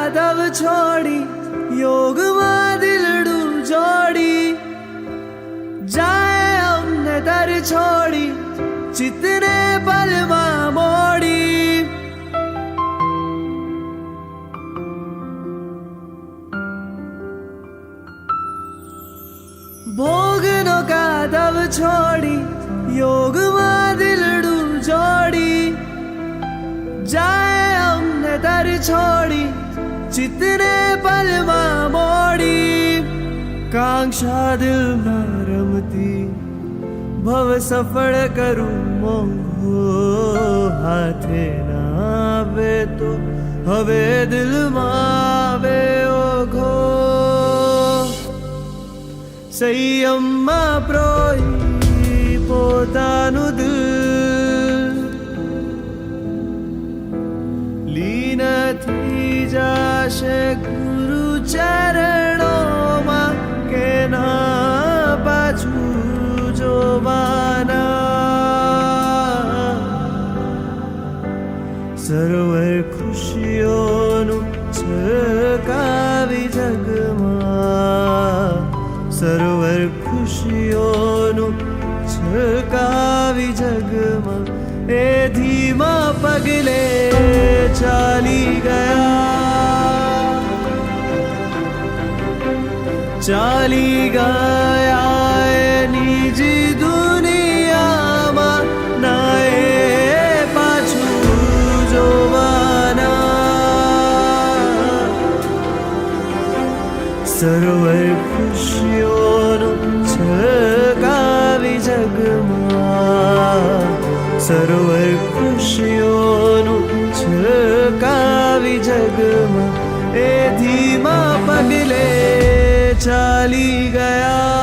કાદવ છોડી યોગમાં દિલડું જોડી જાય અમને દર છોડી ચિત્તને પલમાં મોડી ભોગનો કાદવ છોડી યોગમાં દિલડું જોડી જાય અમને દર છોડી ચિત્તને પલમાં મોડી કાંક્ષા દિલમાં રમતી ભવ સફળ કરું મોંઘો હાથે ના આવે તો હવે દિલમાં આવે ઓઘો સંયમમાં પ્રોઈ પોતાનું દિલ લીન થઈ જાશે ગુરુ ચરણોમાં કે ના પાછું જોવાના સરોવર ખુશીઓનું છલકાવી જગમાં સરોવર ખુશીઓનું છલકાવી જગમાં એ ધીમા પગલે ચાલી ગયા નિજી દુનિયામાં ના એ પાછું જોવાના સરોવર ખુશીઓનું છલકાવી જગમાં સરોવર ખુશીઓનું છલકાવી જગમાં એ ધીમા પગલે ચાલી ગયા